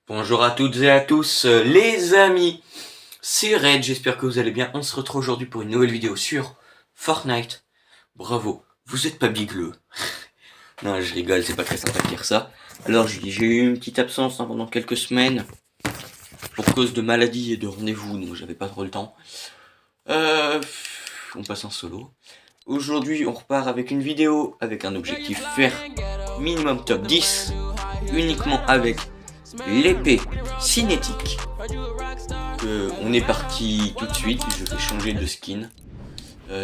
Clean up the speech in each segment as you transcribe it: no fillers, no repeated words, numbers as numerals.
Bonjour à toutes et à tous les amis, c'est Red, j'espère que vous allez bien. On se retrouve aujourd'hui pour une nouvelle vidéo sur Fortnite. Bravo, vous êtes pas bigleux. Non, je rigole, c'est pas très sympa de dire ça. Alors j'ai eu une petite absence pendant quelques semaines pour cause de maladie et de rendez-vous, donc j'avais pas trop le temps. On passe en solo. Aujourd'hui on repart avec une vidéo avec un objectif faire minimum top 10 uniquement avec l'épée cinétique. On est parti tout de suite, je vais changer de skin.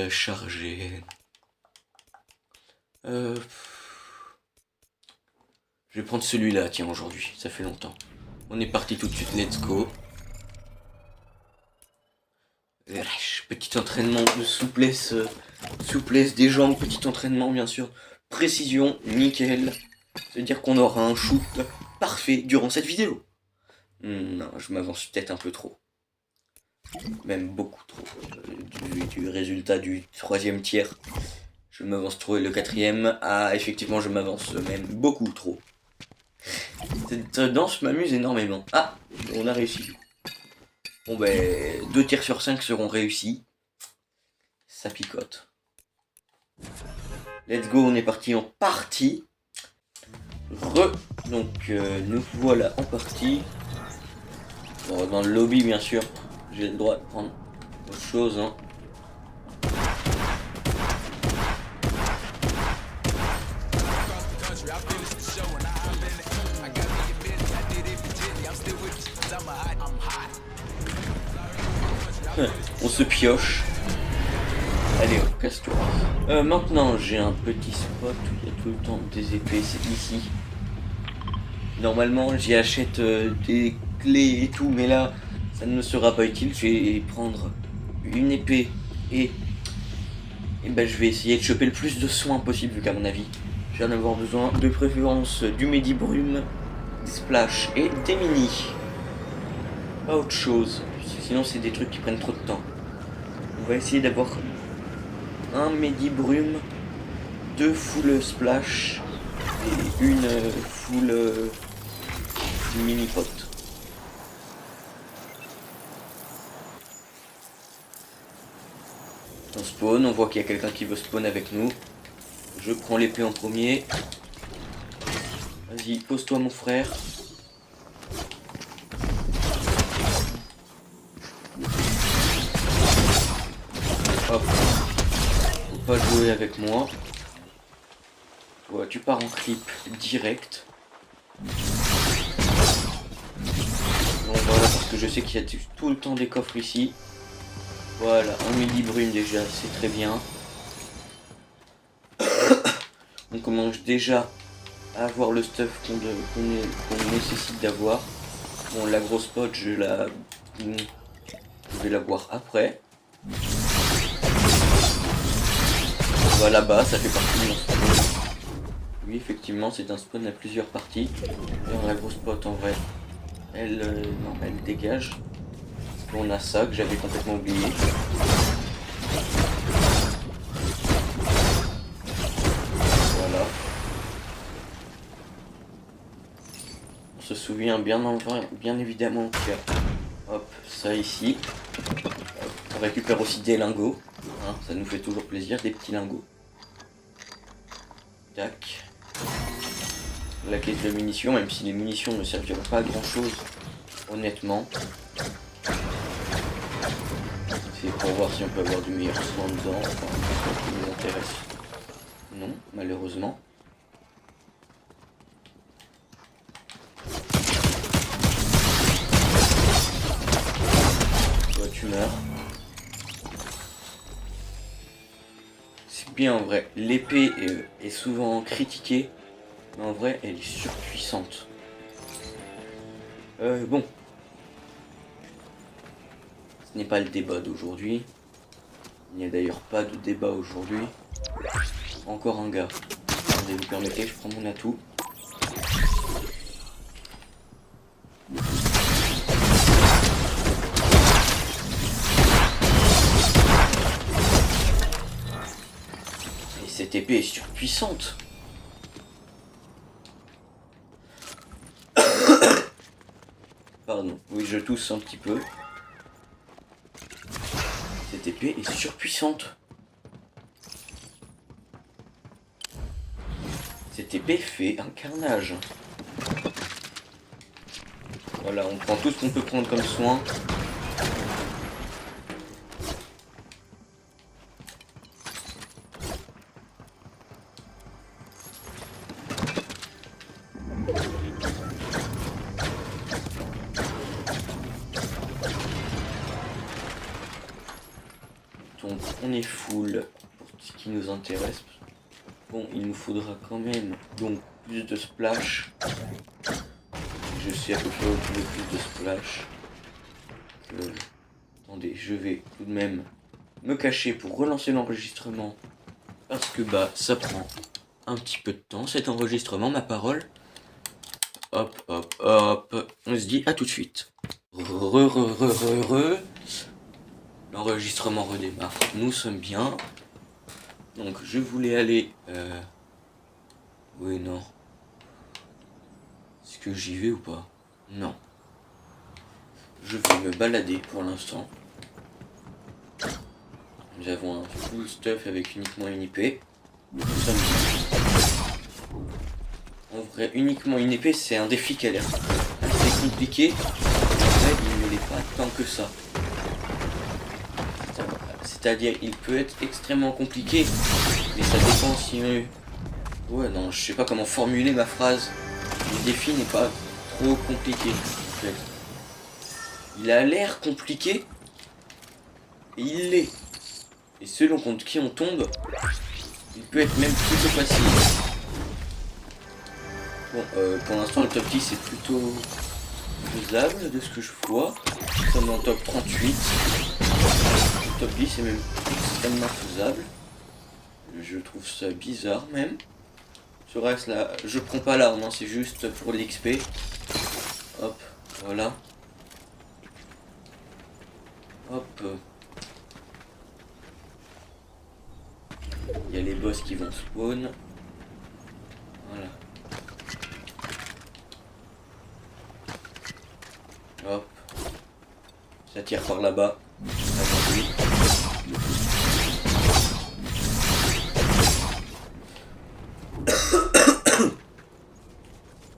Charger. Je vais prendre celui-là, tiens, aujourd'hui, ça fait longtemps. On est parti tout de suite, let's go. Petit entraînement de souplesse, souplesse des jambes, petit entraînement bien sûr, précision, nickel. C'est-à-dire qu'on aura un shoot parfait durant cette vidéo. Non, je m'avance peut-être un peu trop. Même beaucoup trop. Du résultat du troisième tiers, je m'avance trop. Et le quatrième, effectivement, je m'avance même beaucoup trop. Cette danse m'amuse énormément. Ah, on a réussi. Bon ben, 2 tirs sur 5 seront réussis. Ça picote. Let's go, on est parti en partie. Donc nous voilà en partie. Bon, dans le lobby bien sûr, j'ai le droit de prendre autre chose. Hein. On se pioche. Allez, casse-toi. Maintenant, j'ai un petit spot où il y a tout le temps des épées, c'est ici. Normalement, j'y achète des clés et tout, mais là, ça ne me sera pas utile. Je vais prendre une épée et ben, je vais essayer de choper le plus de soins possible, vu qu'à mon avis, je vais en avoir besoin. De préférence du Medibrume, des splash et des mini. Pas autre chose, sinon c'est des trucs qui prennent trop de temps. On va essayer d'avoir un Medibrume, 2 full splash et une full mini pot. On spawn, on voit qu'il y a quelqu'un qui veut spawn avec nous. Je prends l'épée en premier. Vas-y, pose-toi mon frère. Hop. Faut pas jouer avec moi. Ouais, tu pars en clip direct. Bon voilà, parce que je sais qu'il y a tout le temps des coffres ici. Voilà, un Medibrume déjà, c'est très bien. On commence déjà à avoir le stuff qu'on nécessite d'avoir. Bon, la grosse pot, je vais la voir après. On va là-bas, ça fait partie de mon spawn. Oui, effectivement, c'est un spawn à plusieurs parties. Alors, la grosse pot, en vrai, elle dégage. On a ça que j'avais complètement oublié. Voilà. On se souvient bien évidemment qu'il y a hop, ça ici. Hop, on récupère aussi des lingots. Hein, ça nous fait toujours plaisir, des petits lingots. Tac. La caisse de munitions, même si les munitions ne serviront pas à grand chose, honnêtement. C'est pour voir si on peut avoir du meilleur soin dedans, enfin, ce qui nous intéresse. Non, malheureusement. Toi, tu meurs. C'est bien en vrai. L'épée est souvent critiquée, mais en vrai, elle est surpuissante. Bon. Ce n'est pas le débat d'aujourd'hui. Il n'y a d'ailleurs pas de débat aujourd'hui. Encore un gars. Attendez, vous permettez, je prends mon atout. Et cette épée est surpuissante. Pardon, oui, je tousse un petit peu. Cette épée est surpuissante. Cette épée fait un carnage. Voilà, on prend tout ce qu'on peut prendre comme soin. Donc on est full pour ce qui nous intéresse. Bon, il nous faudra quand même donc plus de splash. Je sais à peu près où trouver plus de splash. Attendez, je vais tout de même me cacher pour relancer l'enregistrement. Parce que bah ça prend un petit peu de temps cet enregistrement, ma parole. Hop, hop, hop. On se dit à tout de suite. L'enregistrement redémarre. Nous sommes bien. Donc je voulais aller... Oui, non. Est-ce que j'y vais ou pas? Non. Je vais me balader pour l'instant. Nous avons un full stuff avec uniquement une épée. Nous sommes bien. En vrai, uniquement une épée, c'est un défi qui a l'air assez compliqué. En vrai, il ne l'est pas tant que ça. C'est-à-dire, il peut être extrêmement compliqué, mais ça dépend si... Ouais, non, je sais pas comment formuler ma phrase. Le défi n'est pas trop compliqué, en fait. Il a l'air compliqué, et il l'est. Et selon contre qui on tombe, il peut être même plutôt facile. Bon, pour l'instant, le top 10 est plutôt faisable de ce que je vois. Nous sommes dans le top 38. Le top 10 est même extrêmement faisable. Je trouve ça bizarre même. Ce reste là, je prends pas l'arme, hein, c'est juste pour l'XP. Hop, voilà. Hop. Il y a les boss qui vont spawn. Voilà. Hop. Ça tire par là-bas.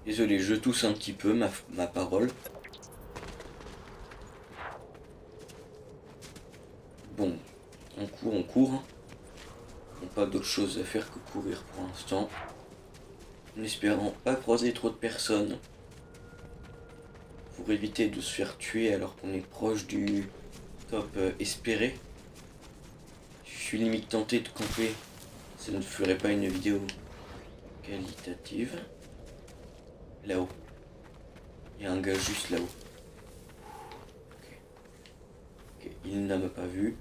Désolé, je tousse un petit peu ma parole. Bon, on court. On n'a pas d'autre chose à faire que courir pour l'instant. En espérant pas croiser trop de personnes. Pour éviter de se faire tuer alors qu'on est proche du top espéré. Je suis limite tenté de camper. Ça ne ferait pas une vidéo qualitative. Là-haut. Il y a un gars juste là-haut. Ok, il n'a pas vu.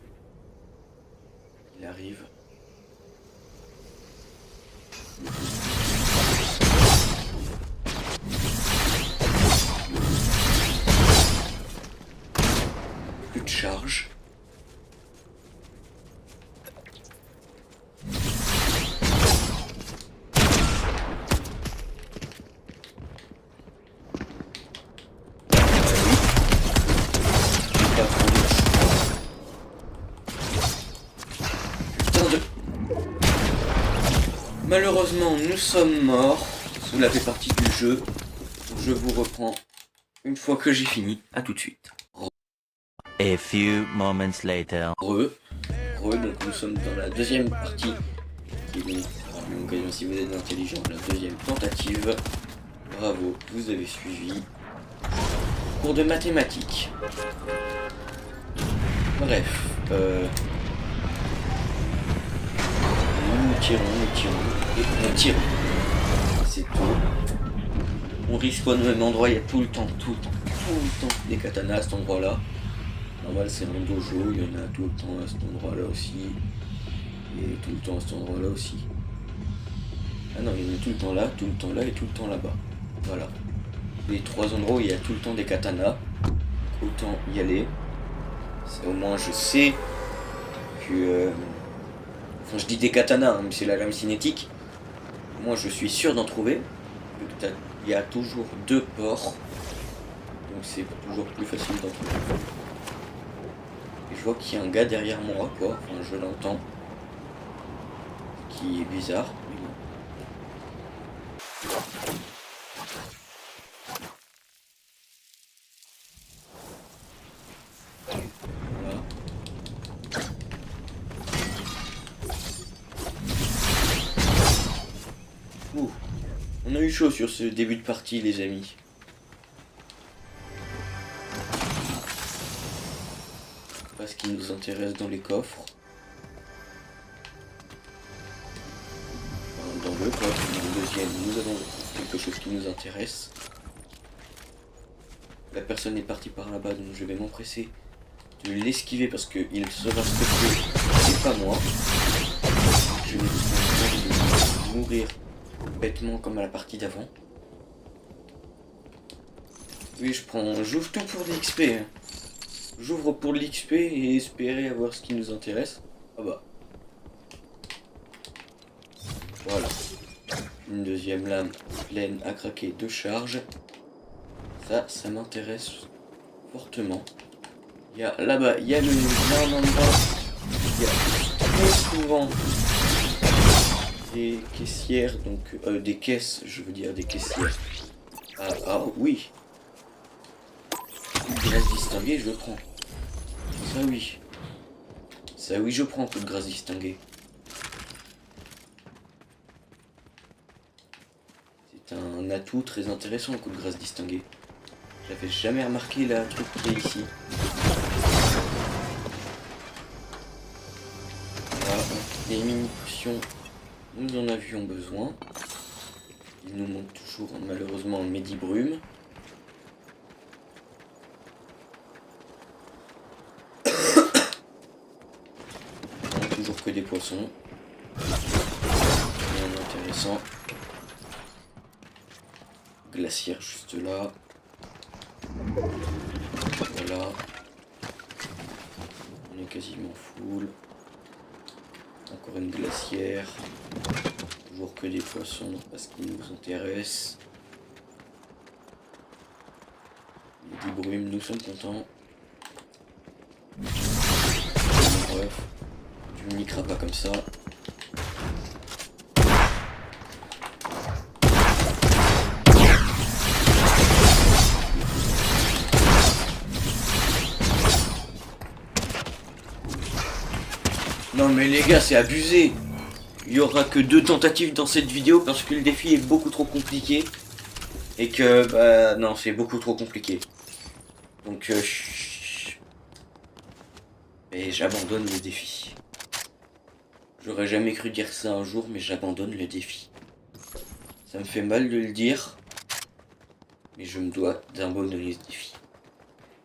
Il arrive. Plus de charge. Malheureusement, nous sommes morts. Cela fait partie du jeu. Je vous reprends une fois que j'ai fini. À tout de suite. A few moments later. Donc nous sommes dans la deuxième partie. Qui est donc, une occasion si vous êtes intelligent, la deuxième tentative. Bravo, vous avez suivi. Cours de mathématiques. Bref. Nous tirons, et on tire. C'est tout. On respawn au même endroit, il y a tout le temps des katanas à cet endroit-là. Normal, c'est un dojo, il y en a tout le temps à cet endroit-là aussi. Et tout le temps à cet endroit-là aussi. Ah non, il y en a tout le temps là et tout le temps là-bas. Voilà. Les trois endroits où il y a tout le temps des katanas. Autant y aller. Au moins je sais que... Enfin, je dis des katanas, hein, mais c'est la lame cinétique. Moi, je suis sûr d'en trouver. Il y a toujours deux ports. Donc donc c'est toujours plus facile d'entrer. Et je vois qu'il y a un gars derrière moi, quoi, enfin je l'entends. Ce qui est bizarre, mais bon. Voilà. Ouh, on a eu chaud sur ce début de partie, les amis. Pas ce qui nous intéresse dans les coffres. Enfin, dans le coffre, dans le deuxième, nous avons quelque chose qui nous intéresse. La personne est partie par là-bas, donc je vais m'empresser de l'esquiver parce qu'il sera stoppé, c'est pas moi. Je n'ai pas envie de mourir bêtement comme à la partie d'avant. Oui, j'ouvre tout pour l'XP. Hein. J'ouvre pour l'XP et espérer avoir ce qui nous intéresse. Ah bah. Voilà. Une deuxième lame pleine à craquer de charge. Ça m'intéresse fortement. Il y a là-bas, il y a le Nirnanda. Il y a très souvent des caissières, donc des caisses, je veux dire des caissières. Ah oui. Coup de grâce distinguée, je prends. Ça oui. Ça oui, je prends coup de grâce distinguée. C'est un atout très intéressant, le coup de grâce distinguée. J'avais jamais remarqué la truc qui est ici. Voilà, les mini-potions, nous en avions besoin. Il nous manque toujours malheureusement un Médibrume. Toujours que des poissons. Rien d'intéressant. Glacière juste là. Voilà. On est quasiment full. Encore une glacière. Toujours que des poissons parce qu'ils nous intéressent. Les 10 brumes, nous sommes contents. Bref. Tu me niqueras pas comme ça. Non mais les gars, c'est abusé. Il y aura que 2 tentatives dans cette vidéo parce que le défi est beaucoup trop compliqué. Et que, bah non, c'est beaucoup trop compliqué. Donc, et j'abandonne le défi. J'aurais jamais cru dire ça un jour, mais j'abandonne le défi. Ça me fait mal de le dire, mais je me dois d'abandonner ce défi.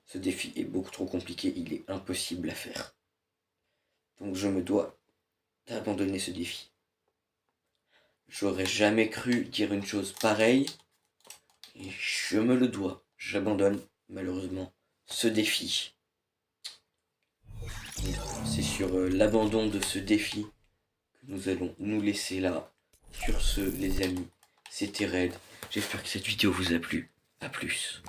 Ce défi est beaucoup trop compliqué, il est impossible à faire. Donc je me dois d'abandonner ce défi. J'aurais jamais cru dire une chose pareille, et je me le dois. J'abandonne, malheureusement, ce défi. C'est sur l'abandon de ce défi que nous allons nous laisser là. Sur ce, les amis, c'était Red. J'espère que cette vidéo vous a plu. A plus.